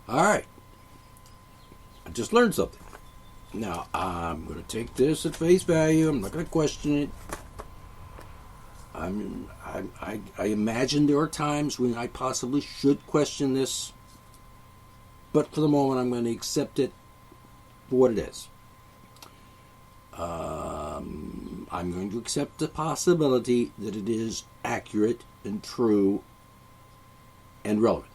All right. I just learned something. Now, I'm going to take this at face value. I'm not going to question it. I imagine there are times when I possibly should question this, but for the moment, I'm going to accept it for what it is. I'm going to accept the possibility that it is accurate and true and relevant.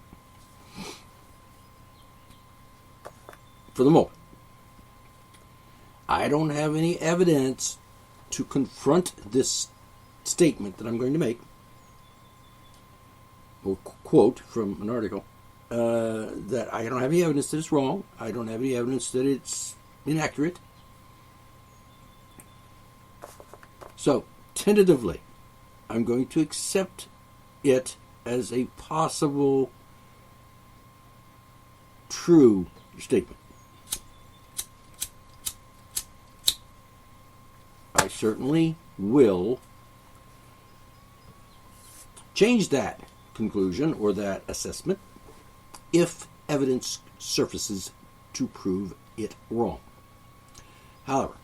For the moment. I don't have any evidence to confront this statement that I'm going to make, or quote from an article, that I don't have any evidence that it's wrong. I don't have any evidence that it's inaccurate. So, tentatively, I'm going to accept it as a possible true statement. I certainly will change that conclusion or that assessment if evidence surfaces to prove it wrong. However,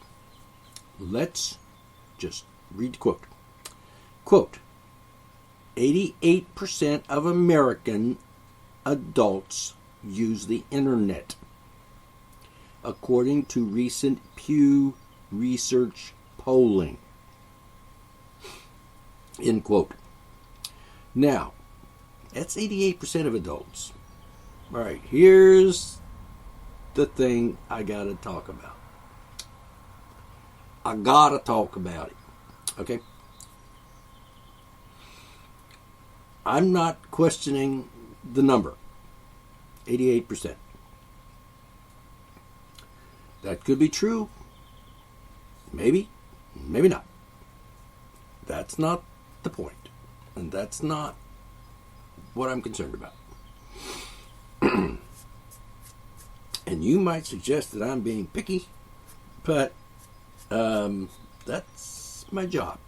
let's just read the quote. Quote, 88% of American adults use the internet, according to recent Pew Research polling. End quote. Now, that's 88% of adults. All right, here's the thing I got to talk about. I got to talk about it. Okay? I'm not questioning the number. 88%. That could be true. Maybe. Maybe not. That's not the point. And that's not what I'm concerned about. And you might suggest that I'm being picky, but that's my job.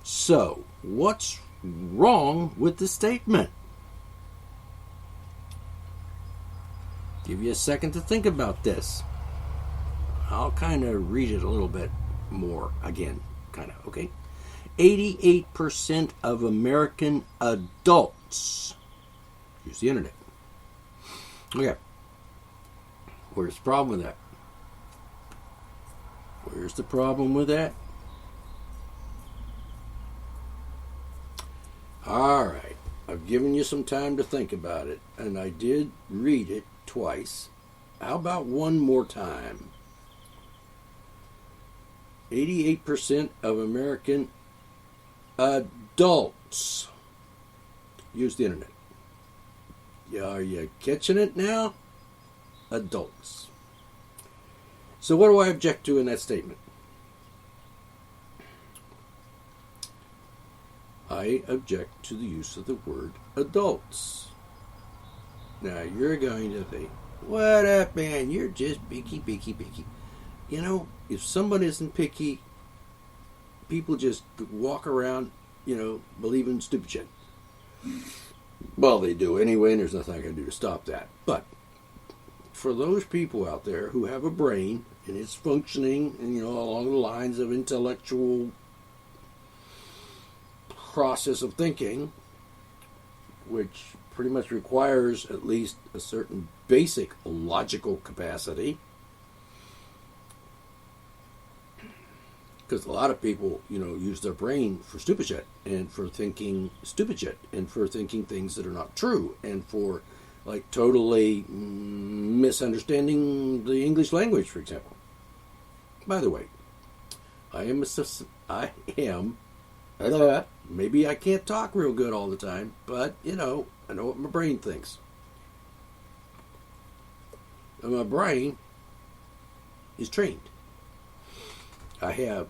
So, what's wrong with the statement? Give you a second to think about this. I'll kind of read it a little bit more again, kind of, okay? 88% of American adults use the internet. Okay. Where's the problem with that? Where's the problem with that? All right. I've given you some time to think about it, and I did read it twice. How about one more time? 88% of American adults use the internet. Are you catching it now? Adults. So what do I object to in that statement? I object to the use of the word adults. Now you're going to think, what up, man? You're just picky. You know, if somebody isn't picky, people just walk around, believing stupid shit. Well, they do anyway, and there's nothing I can do to stop that. But for those people out there who have a brain and it's functioning, and along the lines of intellectual process of thinking, which pretty much requires at least a certain basic logical capacity, because a lot of people, use their brain for stupid shit, and for thinking stupid shit, and for thinking things that are not true, and for totally misunderstanding the English language, for example. By the way, maybe I can't talk real good all the time, but, I know what my brain thinks. And my brain is trained. I have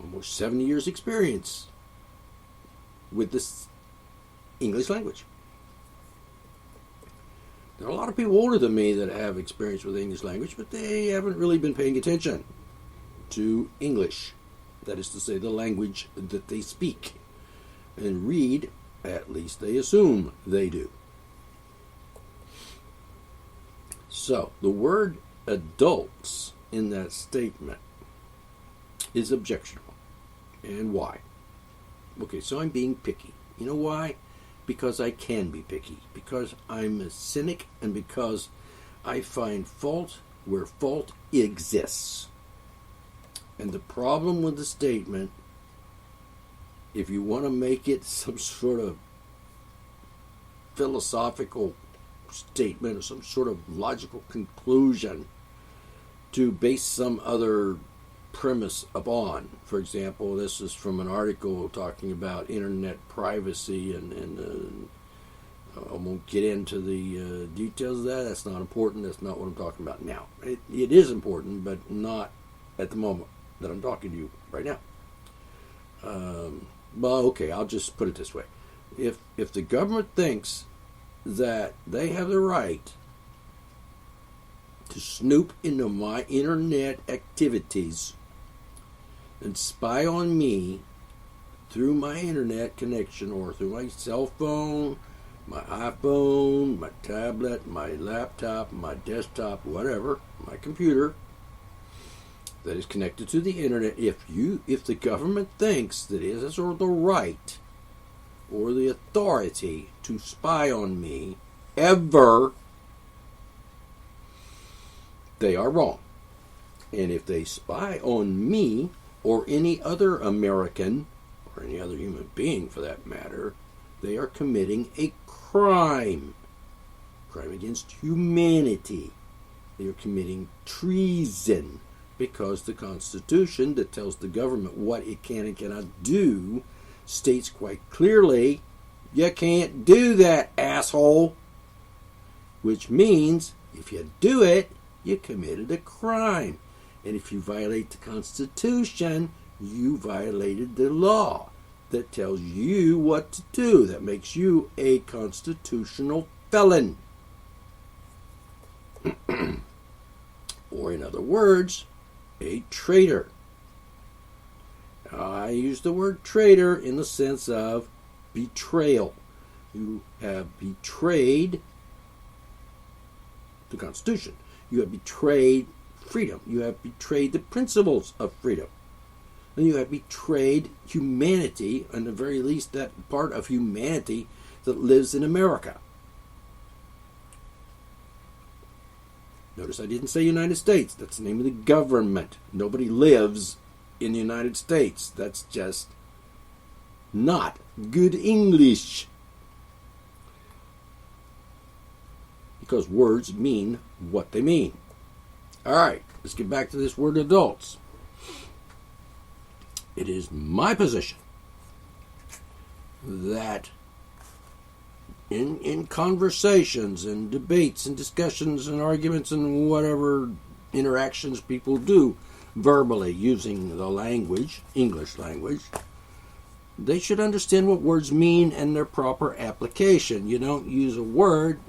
almost 70 years experience with this English language. There are a lot of people older than me that have experience with the English language, but they haven't really been paying attention to English. That is to say, the language that they speak. And read, at least they assume they do. So, the word adults in that statement is objectionable. And why? Okay, so I'm being picky. You know why? Because I can be picky. Because I'm a cynic and because I find fault where fault exists. And the problem with the statement, if you want to make it some sort of philosophical statement or some sort of logical conclusion to base some other premise upon. For example, this is from an article talking about internet privacy, and I won't get into the details of that. That's not important. That's not what I'm talking about now. It is important, but not at the moment that I'm talking to you right now. Well, okay, I'll just put it this way. If the government thinks that they have the right to snoop into my internet activities and spy on me through my internet connection or through my cell phone, my iPhone, my tablet, my laptop, my desktop, whatever, my computer that is connected to the internet, if the government thinks that it has the right or the authority to spy on me ever, they are wrong. And if they spy on me or any other American or any other human being for that matter, they are committing a crime against humanity. They are committing treason, because the Constitution that tells the government what it can and cannot do states quite clearly, you can't do that, asshole. Which means, if you do it, you committed a crime. And if you violate the Constitution, you violated the law that tells you what to do. That makes you a constitutional felon. Or in other words, a traitor. I use the word traitor in the sense of betrayal. You have betrayed the Constitution. You have betrayed freedom. You have betrayed the principles of freedom. And you have betrayed humanity, and at the very least that part of humanity that lives in America. Notice I didn't say United States. That's the name of the government. Nobody lives in the United States. That's just not good English. Because words mean what they mean. All right, let's get back to this word adults. It is my position that in conversations and debates and discussions and arguments and whatever interactions people do verbally using the language, English language, they should understand what words mean and their proper application. You don't use a word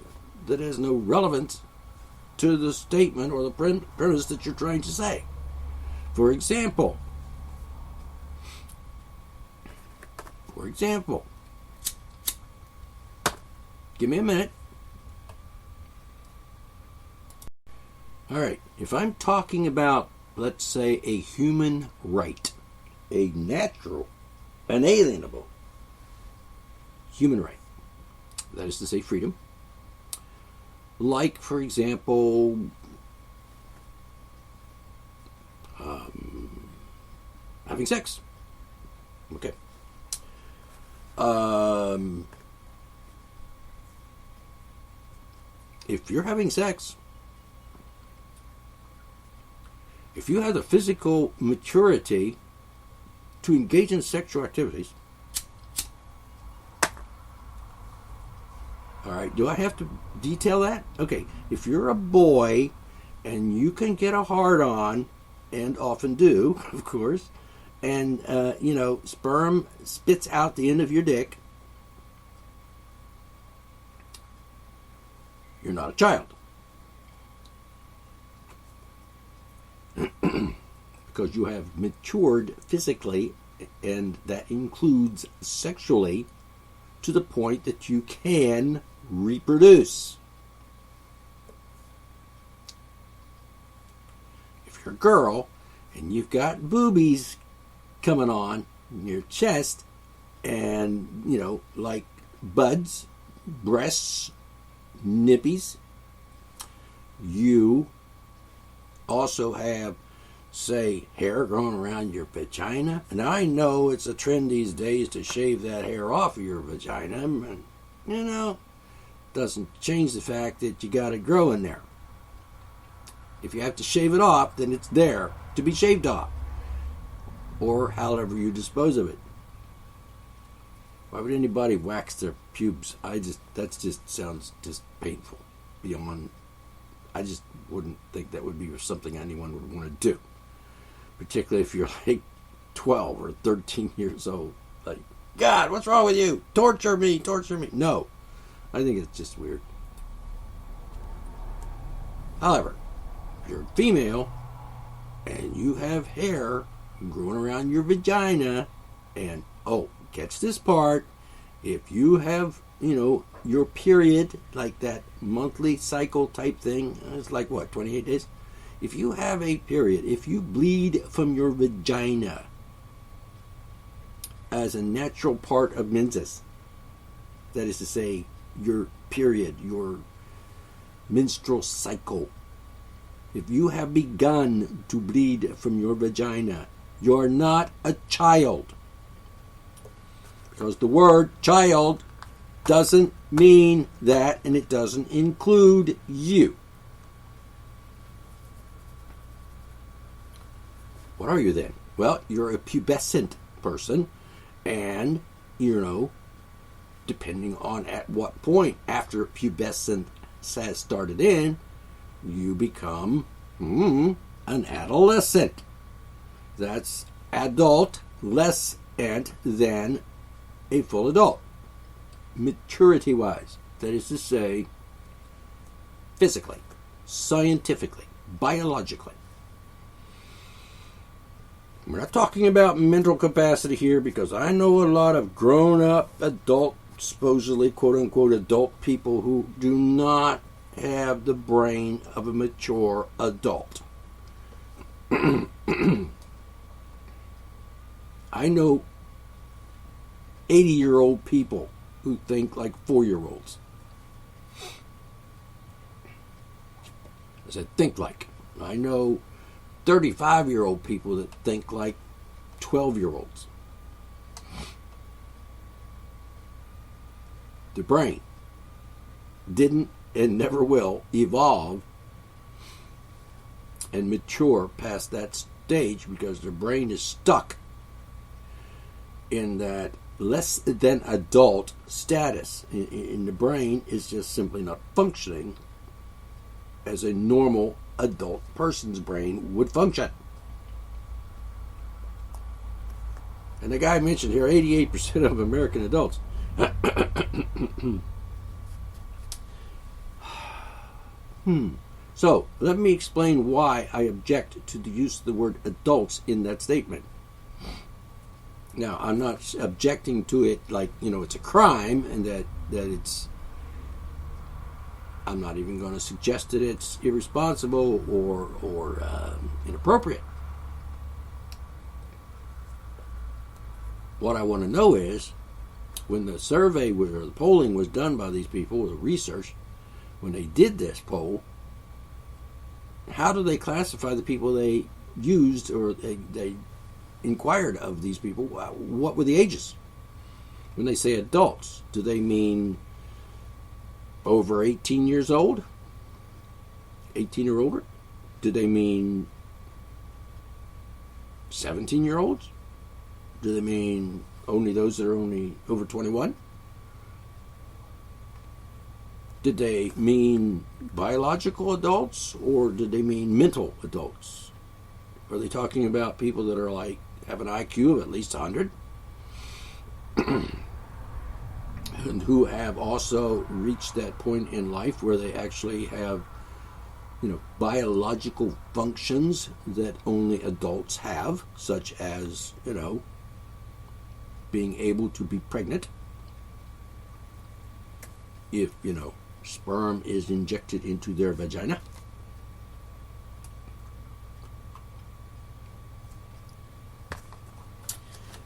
that has no relevance to the statement or the premise that you're trying to say. For example, give me a minute. All right, if I'm talking about, let's say, a human right, a natural, unalienable human right, that is to say freedom, like, for example, having sex. Okay. If you're having sex, if you have the physical maturity to engage in sexual activities, all right, do I have to detail that? Okay, if you're a boy and you can get a hard-on, and often do, of course, and, sperm spits out the end of your dick, you're not a child. Because you have matured physically, and that includes sexually, to the point that you can reproduce. you're a girl and you've got boobies coming on your chest and, like buds, breasts, nippies, you also have, say, hair growing around your vagina. And I know it's a trend these days to shave that hair off of your vagina, and, doesn't change the fact that you got it growing there. If you have to shave it off, then it's there to be shaved off, or however you dispose of it. Why would anybody wax their pubes? That just sounds just painful. I just wouldn't think that would be something anyone would want to do, particularly if you're like 12 or 13 years old. Like, God, what's wrong with you? Torture me. No, I think it's just weird. However, if you're a female and you have hair growing around your vagina, and catch this part, if you have, your period, like that monthly cycle type thing, it's like 28 days? If you have a period, if you bleed from your vagina as a natural part of menses, that is to say, your period, your menstrual cycle, if you have begun to bleed from your vagina, you're not a child. Because the word child doesn't mean that, and it doesn't include you. What are you then? Well, you're a pubescent person, and, depending on at what point after pubescent has started in, you become an adolescent. That's adult less ant than a full adult. Maturity-wise, that is to say, physically, scientifically, biologically. We're not talking about mental capacity here, because I know a lot of grown-up adult, supposedly quote-unquote adult people who do not have the brain of a mature adult. I know 80-year-old people who think like 4-year-olds. I said think like. I know 35-year-old people that think like 12-year-olds. The brain didn't and never will evolve and mature past that stage, because the brain is stuck in that less than adult status. In the brain is just simply not functioning as a normal adult person's brain would function. And the guy mentioned here, 88% of American adults. So, let me explain why I object to the use of the word adults in that statement. Now, I'm not objecting to it like, it's a crime, and that it's... I'm not even going to suggest that it's irresponsible or inappropriate. What I want to know is, when the survey or the polling was done by these people, the research, when they did this poll, how do they classify the people they used, or they inquired of these people? What were the ages? When they say adults, do they mean over 18 years old? 18 or older? Do they mean 17-year-olds? Do they mean only those that are only over 21? Did they mean biological adults, or did they mean mental adults? Are they talking about people that are like, have an IQ of at least 100? And who have also reached that point in life where they actually have, biological functions that only adults have, such as, being able to be pregnant. If, sperm is injected into their vagina.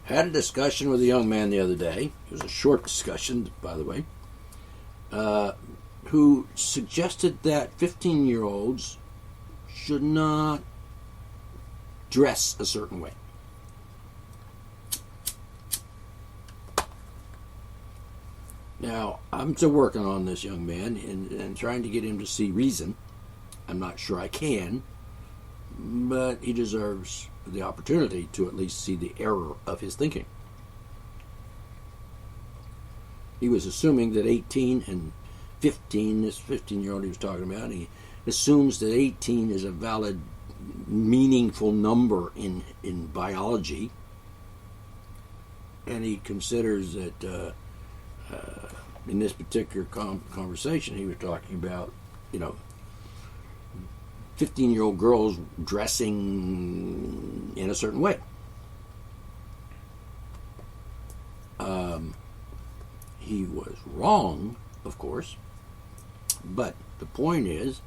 Had a discussion with a young man the other day. It was a short discussion, by the way, who suggested that 15-year-olds should not dress a certain way. Now, I'm still working on this young man and trying to get him to see reason. I'm not sure I can, but he deserves the opportunity to at least see the error of his thinking. He was assuming that 18 and 15, this 15-year-old he was talking about, he assumes that 18 is a valid, meaningful number in biology, and he considers that in this particular conversation he was talking about, 15-year-old girls dressing in a certain way. He was wrong, of course, but the point is,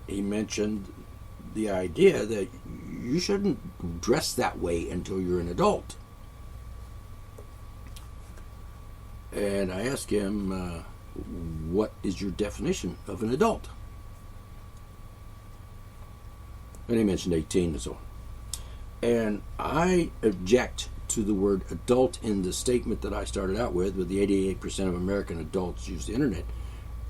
he mentioned the idea that you shouldn't dress that way until you're an adult. And I asked him, what is your definition of an adult? And he mentioned 18 and so on. And I object to the word adult in the statement that I started out with the 88% of American adults use the internet.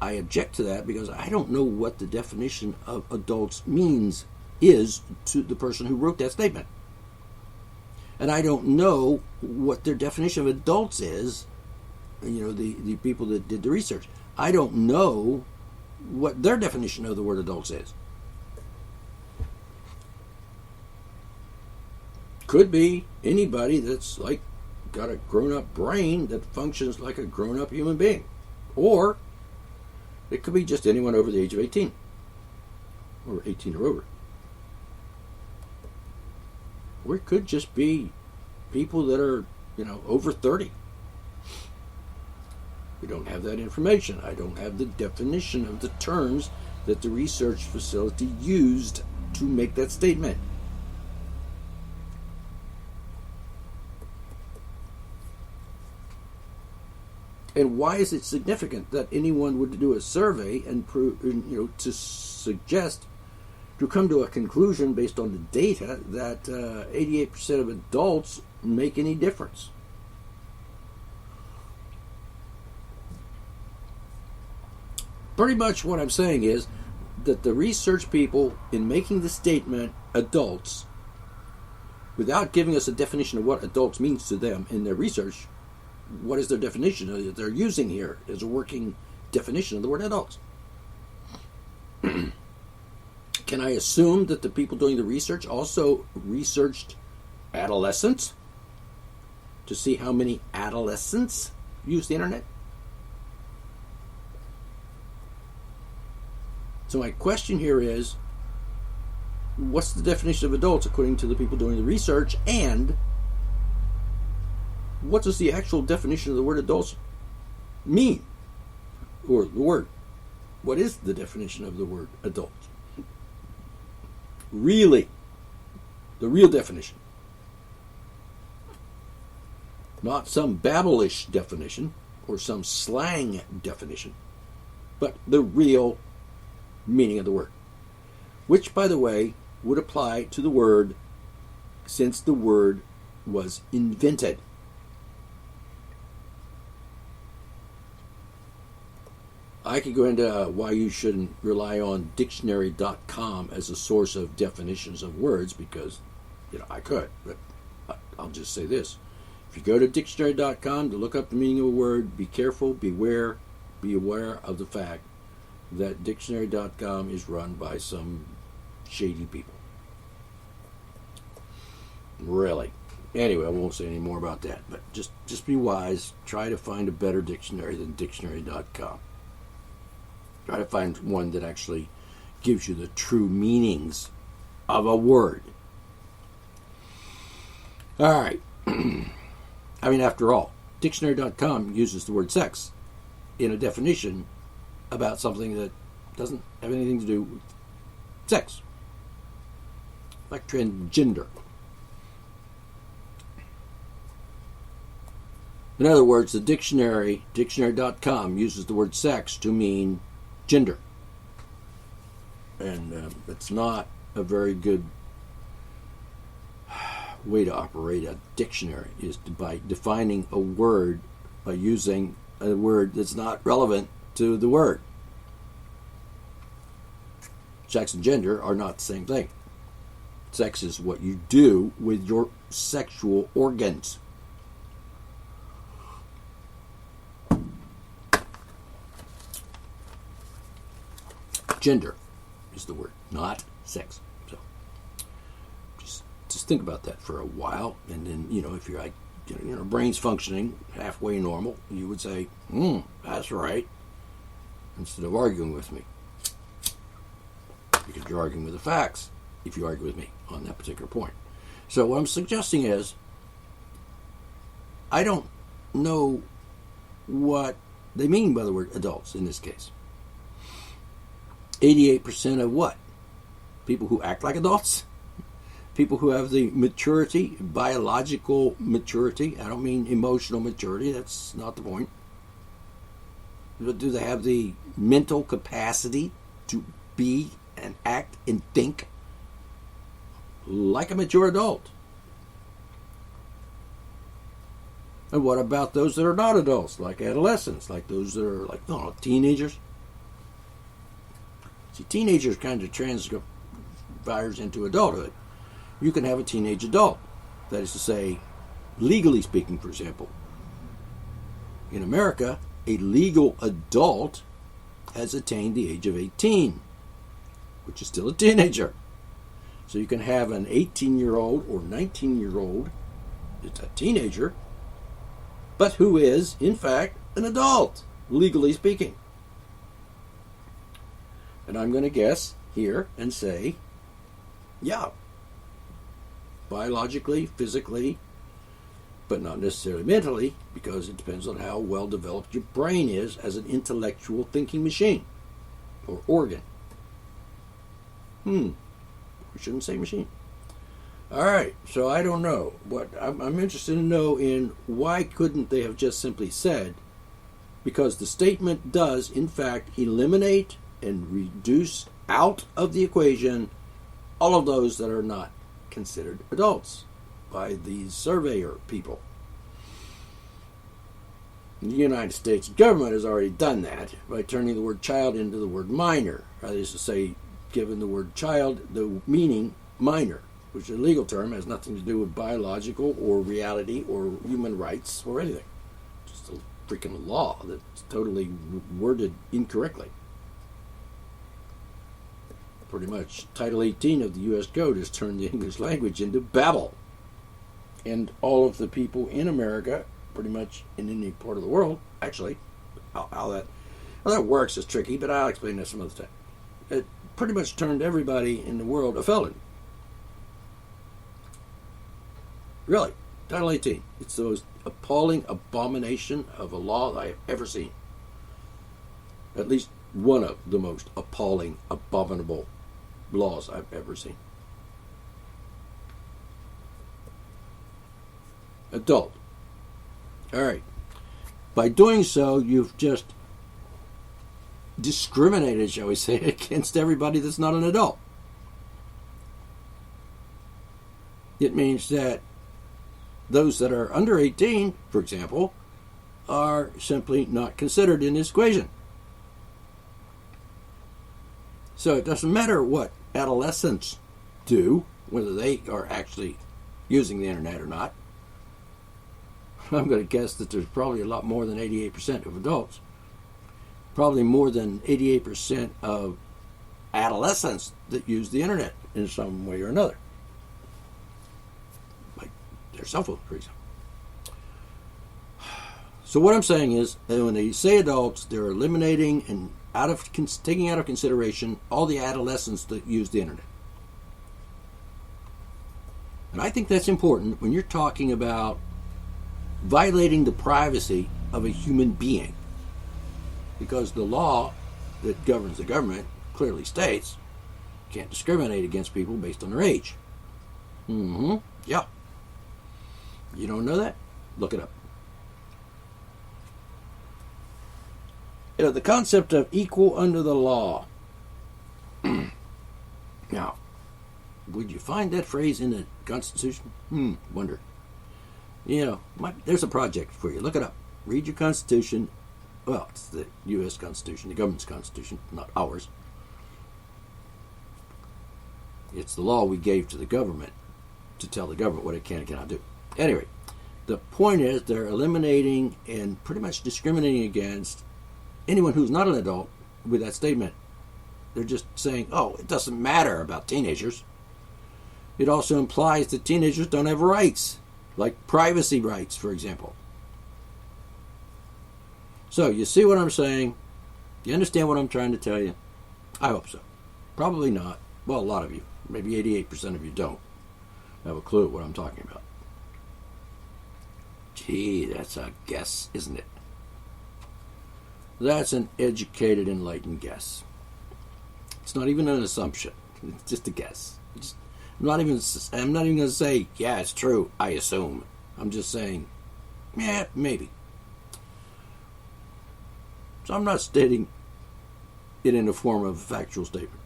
I object to that because I don't know what the definition of adults is to the person who wrote that statement. And I don't know what their definition of adults is, the people that did the research. I don't know what their definition of the word adults is. Could be anybody that's got a grown-up brain that functions like a grown-up human being. Or it could be just anyone over the age of 18. Or 18 or over. Or it could just be people that are, over 30. We don't have that information. I don't have the definition of the terms that the research facility used to make that statement. And why is it significant that anyone would do a survey and to suggest, to come to a conclusion based on the data that 88% of adults make any difference? Pretty much what I'm saying is that the research people, in making the statement adults, without giving us a definition of what adults means to them in their research, what is their definition that they're using here as a working definition of the word adults? Can I assume that the people doing the research also researched adolescents to see how many adolescents use the internet? So my question here is, what's the definition of adults according to the people doing the research, and what does the actual definition of the word adults mean? Or the word. What is the definition of the word adult? Really. The real definition. Not some babblish definition or some slang definition, but the real meaning of the word. Which, by the way, would apply to the word since the word was invented. I could go into why you shouldn't rely on dictionary.com as a source of definitions of words, because, I could, but I'll just say this. If you go to dictionary.com to look up the meaning of a word, be careful, be aware of the fact that dictionary.com is run by some shady people. Really. Anyway, I won't say any more about that, but just be wise. Try to find a better dictionary than dictionary.com. Try to find one that actually gives you the true meanings of a word. All right. After all, dictionary.com uses the word sex in a definition about something that doesn't have anything to do with sex. Like transgender. In other words, the dictionary.com, uses the word sex to mean gender. And it's not a very good way to operate a dictionary, is by defining a word by using a word that's not relevant to the word. Sex and gender are not the same thing. Sex is what you do with your sexual organs. Gender is the word, not sex. So just think about that for a while, and then, if you're like, brain's functioning halfway normal, you would say, that's right, instead of arguing with me. Because you're arguing with the facts if you argue with me on that particular point. So what I'm suggesting is, I don't know what they mean by the word adults in this case. 88% of what? People who act like adults? People who have the maturity, biological maturity. I don't mean emotional maturity. That's not the point. But do they have the mental capacity to be and act and think like a mature adult? And what about those that are not adults, like adolescents, like those that are like, teenagers? See, teenagers kind of transfers into adulthood. You can have a teenage adult. That is to say, legally speaking, for example. In America, a legal adult has attained the age of 18, which is still a teenager. So you can have an 18-year-old or 19-year-old, it's a teenager, but who is, in fact, an adult, legally speaking. And I'm going to guess here and say, yeah, biologically, physically, but not necessarily mentally, because it depends on how well developed your brain is as an intellectual thinking machine or organ. We shouldn't say machine. All right, so I don't know. What I'm interested to know in, why couldn't they have just simply said, because the statement does, in fact, eliminate and reduce out of the equation all of those that are not considered adults by these surveyor people. The United States government has already done that by turning the word child into the word minor. That is to say, given the word child the meaning minor, which is a legal term, has nothing to do with biological or reality or human rights or anything. Just a freaking law that's totally worded incorrectly. Pretty much, Title 18 of the U.S. Code has turned the English language into babble. And all of the people in America, pretty much in any part of the world, actually, how that works is tricky, but I'll explain that some other time. It pretty much turned everybody in the world a felon. Really, Title 18. It's the most appalling abomination of a law that I have ever seen. At least one of the most appalling, abominable laws I've ever seen. Adult. All right. By doing so, you've just discriminated, shall we say, against everybody that's not an adult. It means that those that are under 18, for example, are simply not considered in this equation. So it doesn't matter what adolescents do, whether they are actually using the internet or not. I'm going to guess that there's probably a lot more than 88% of adults. Probably more than 88% of adolescents that use the internet in some way or another. Like their cell phone, for example. So what I'm saying is that when they say adults, they're eliminating and taking out of consideration all the adolescents that use the internet. And I think that's important when you're talking about violating the privacy of a human being. Because the law that governs the government clearly states you can't discriminate against people based on their age. Yeah. You don't know that? Look it up. The concept of equal under the law. Now, would you find that phrase in the Constitution? Wonder. There's a project for you. Look it up. Read your Constitution. Well, it's the U.S. Constitution, the government's Constitution, not ours. It's the law we gave to the government to tell the government what it can and cannot do. Anyway, the point is they're eliminating and pretty much discriminating against anyone who's not an adult with that statement. They're just saying, oh, it doesn't matter about teenagers. It also implies that teenagers don't have rights, like privacy rights, for example. So, you see what I'm saying? You understand what I'm trying to tell you? I hope so. Probably not. Well, a lot of you. Maybe 88% of you don't have a clue what I'm talking about. Gee, that's a guess, isn't it? That's an educated, enlightened guess. It's not even an assumption. It's just a guess. I'm not even going to say, yeah, it's true, I assume. I'm just saying, yeah, maybe. So I'm not stating it in the form of a factual statement.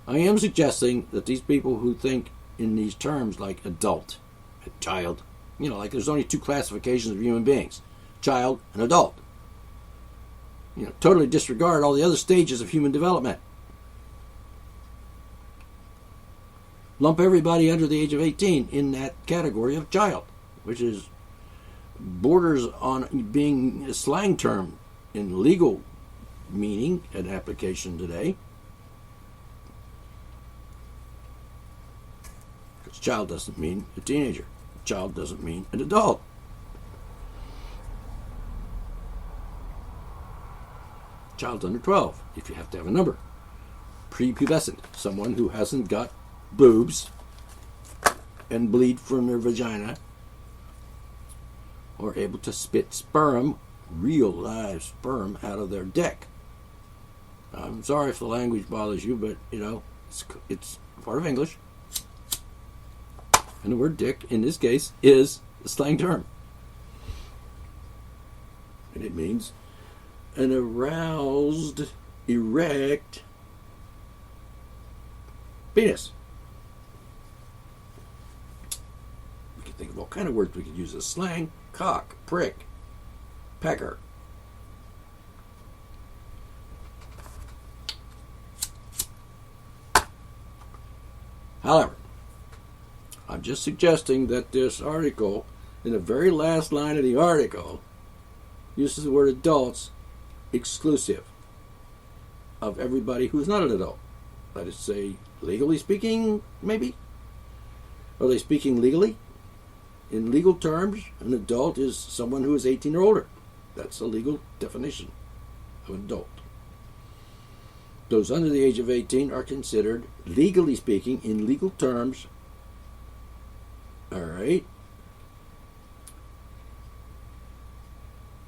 I am suggesting that these people who think in these terms like adult and child, like there's only two classifications of human beings, child and adult. Totally disregard all the other stages of human development. Lump everybody under the age of 18 in that category of child, which is borders on being a slang term in legal meaning and application today. Because child doesn't mean a teenager. Child doesn't mean an adult. Child under 12, if you have to have a number. Prepubescent, someone who hasn't got boobs and bleed from their vagina, or able to spit sperm, real live sperm, out of their dick. I'm sorry if the language bothers you, but it's part of English. And the word dick, in this case, is a slang term. And it means an aroused, erect penis. We can think of all kind of words we could use as slang. Cock, prick, pecker. However, I'm just suggesting that this article, in the very last line of the article, uses the word adults exclusive of everybody who's not an adult. Let us say, legally speaking, maybe? Are they speaking legally? In legal terms, an adult is someone who is 18 or older. That's a legal definition of an adult. Those under the age of 18 are considered, legally speaking, in legal terms, all right,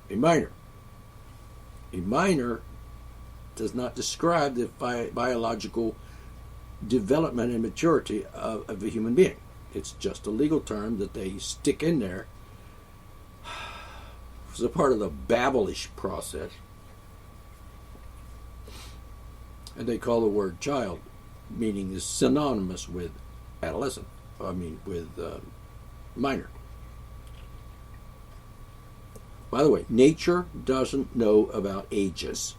a minor. A minor does not describe the biological development and maturity of a human being. It's just a legal term that they stick in there as a part of the Babelish process. And they call the word child, meaning is synonymous with adolescent. With minor. By the way, nature doesn't know about ages.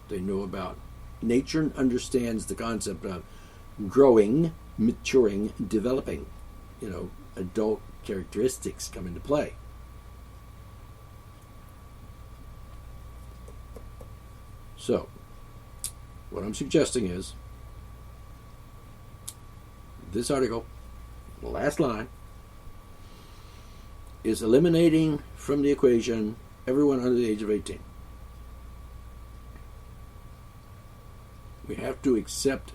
They know about nature, understands the concept of growing, maturing, developing. Adult characteristics come into play. So, what I'm suggesting is this article, the last line, is eliminating from the equation everyone under the age of 18. We have to accept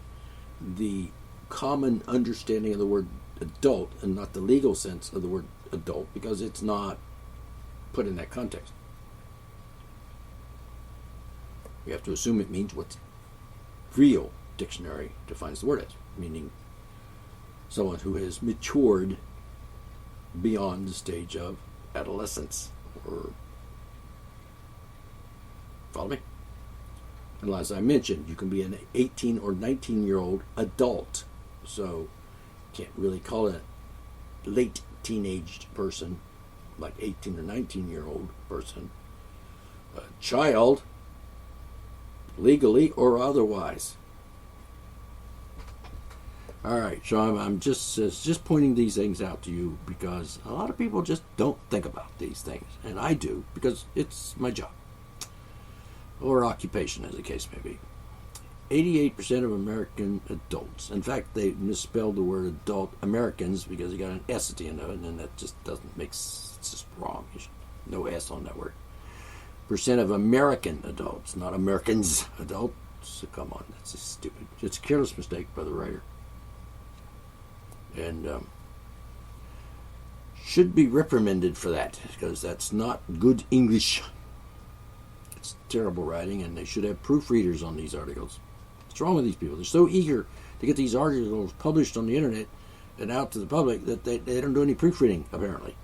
the common understanding of the word adult and not the legal sense of the word adult, because it's not put in that context. We have to assume it means what real dictionary defines the word as, meaning someone who has matured beyond the stage of adolescence or Follow me? And as I mentioned, you can be an 18 or 19-year-old adult. So can't really call it a late teenaged person, like 18 or 19-year-old person, a child, legally or otherwise. All right, so I'm just pointing these things out to you because a lot of people just don't think about these things, and I do because it's my job or occupation, as the case may be. 88% of American adults, in fact, they misspelled the word adult Americans because they got an S at the end of it, and then that just doesn't make sense. It's just wrong. No S on that word. Percent of American adults, not Americans adults. So come on, that's just stupid. It's a careless mistake by the writer. And should be reprimanded for that because that's not good English. It's terrible writing, and they should have proofreaders on these articles. What's wrong with these people? They're so eager to get these articles published on the internet and out to the public that they don't do any proofreading, apparently.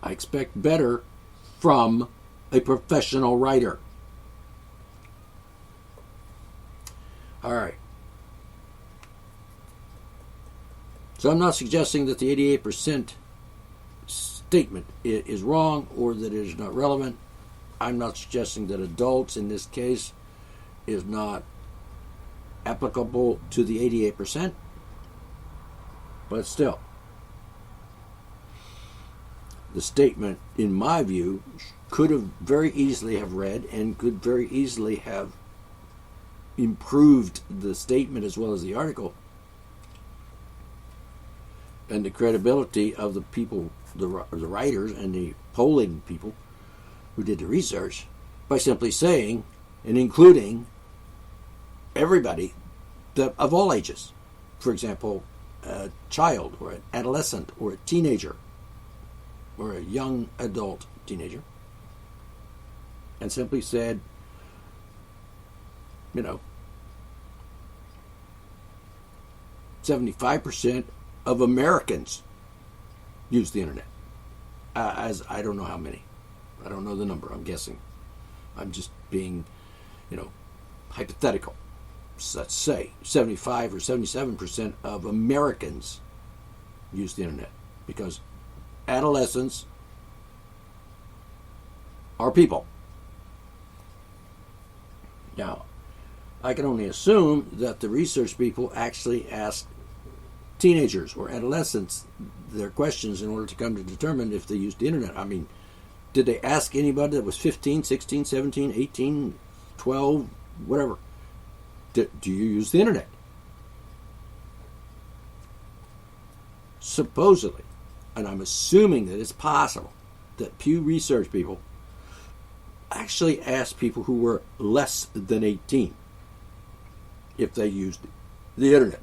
I expect better from a professional writer. All right. So I'm not suggesting that the 88% statement is wrong or that it is not relevant. I'm not suggesting that adults in this case is not applicable to the 88%. But still, the statement, in my view, could have very easily have read and could very easily have improved the statement as well as the article and the credibility of the people, the writers and the polling people who did the research by simply saying and including everybody of all ages. For example, a child or an adolescent or a teenager or a young adult teenager, and simply said, 75% of Americans use the internet. As I don't know how many. I don't know the number. I'm guessing. I'm just being, hypothetical. So let's say 75 or 77% of Americans use the internet because adolescents are people. Now, I can only assume that the research people actually asked teenagers or adolescents their questions in order to come to determine if they used the internet. I mean, did they ask anybody that was 15, 16, 17, 18, 12, whatever? Do you use the internet? Supposedly, and I'm assuming that it's possible, that Pew Research people actually asked people who were less than 18 if they used the internet.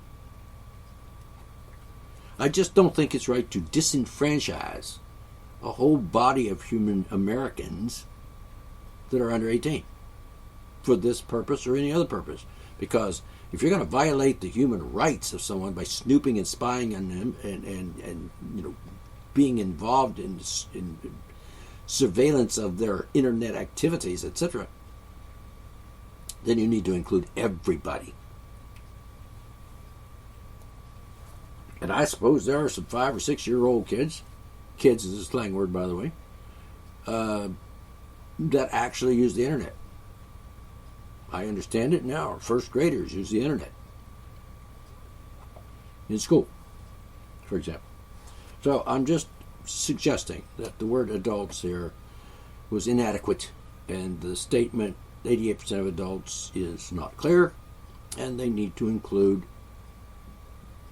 I just don't think it's right to disenfranchise a whole body of human Americans that are under 18 for this purpose or any other purpose. Because if you're going to violate the human rights of someone by snooping and spying on them and being involved in surveillance of their internet activities, etc., then you need to include everybody. And I suppose there are some 5 or 6 year old kids is a slang word, by the way, that actually use the internet. I understand it now. First graders use the internet in school, for example. So I'm just suggesting that the word adults here was inadequate, and the statement 88% of adults is not clear, and they need to include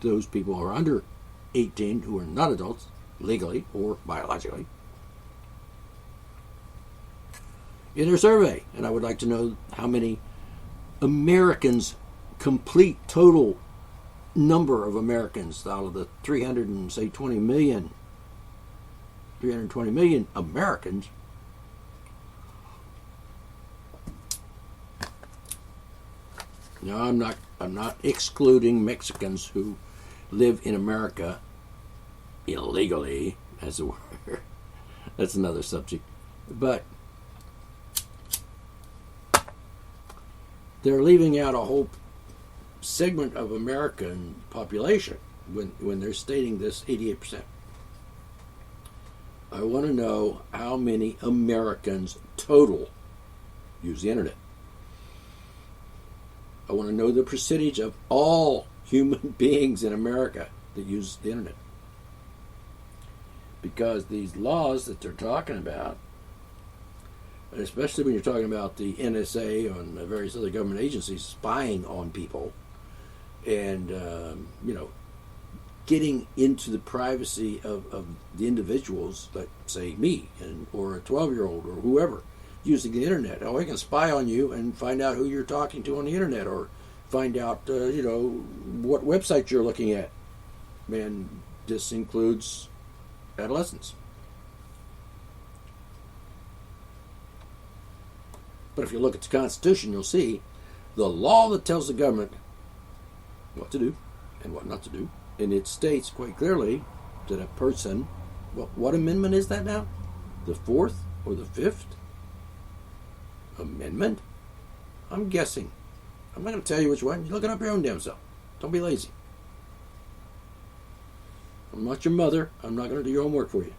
those people who are under 18 who are not adults, legally or biologically, in their survey. And I would like to know how many Americans, complete total number of Americans out of the 320 million Americans Now, I'm not excluding Mexicans who live in America illegally, as it were. That's another subject. But they're leaving out a whole segment of American population when they're stating this 88%. I want to know how many Americans total use the internet. I want to know the percentage of all human beings in America that use the internet. Because these laws that they're talking about, especially when you're talking about the NSA and various other government agencies spying on people and, getting into the privacy of the individuals, like, say, me or a 12-year-old or whoever, using the internet. Oh, I can spy on you and find out who you're talking to on the internet, or find out, what website you're looking at. And this includes adolescents. But if you look at the Constitution, you'll see the law that tells the government what to do and what not to do. And it states quite clearly that a person, what amendment is that now? The 4th or the 5th Amendment? I'm guessing. I'm not going to tell you which one. You look it up your own damn self. Don't be lazy. I'm not your mother. I'm not going to do your homework for you.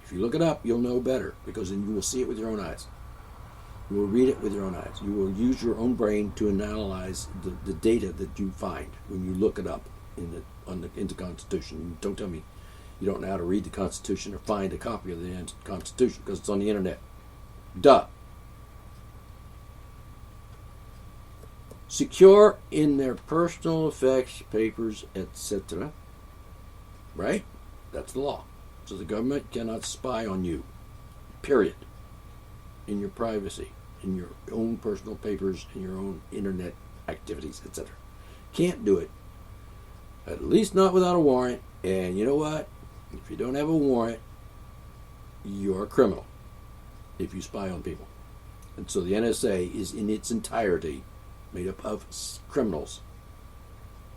If you look it up, you'll know better, because then you will see it with your own eyes. You will read it with your own eyes. You will use your own brain to analyze the data that you find when you look it up in the Constitution. Don't tell me you don't know how to read the Constitution or find a copy of the Constitution, because it's on the internet. Duh. Secure in their personal effects, papers, etc. Right? That's the law. So the government cannot spy on you. Period. In your privacy, in your own personal papers, in your own internet activities, etc. Can't do it. At least not without a warrant. And you know what? If you don't have a warrant, you're a criminal if you spy on people. And so the NSA is in its entirety made up of criminals,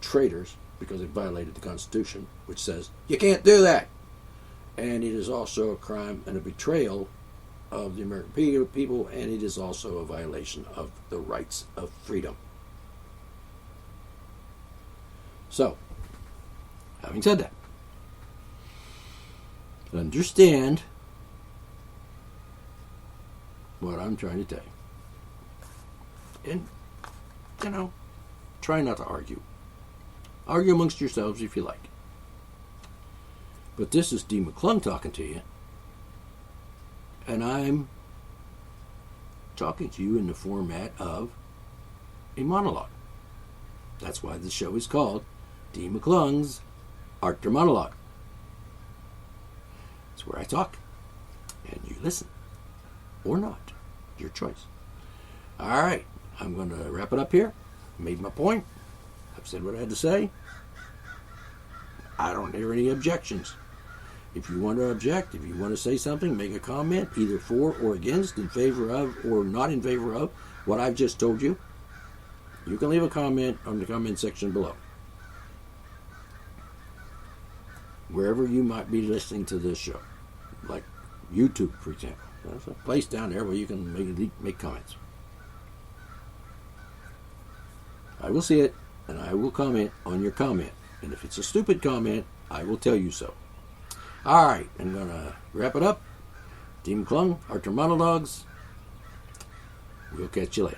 traitors, because they violated the Constitution, which says you can't do that. And it is also a crime and a betrayal of the American people, and it is also a violation of the rights of freedom. So, having said that, understand what I'm trying to tell you. And, try not to argue. Argue amongst yourselves if you like. But this is D. McClung talking to you. And I'm talking to you in the format of a monologue. That's why the show is called D. McClung's Art to Monologue. It's where I talk and you listen. Or not. Your choice. All right. I'm going to wrap it up here. Made my point. I've said what I had to say. I don't hear any objections. If you want to object, if you want to say something, make a comment, either for or against, in favor of or not in favor of what I've just told you, you can leave a comment on the comment section below. Wherever you might be listening to this show, like YouTube, for example. There's a place down there where you can make comments. I will see it, and I will comment on your comment. And if it's a stupid comment, I will tell you so. All right, I'm going to wrap it up. D. McClung, Art to Monologues. We'll catch you later.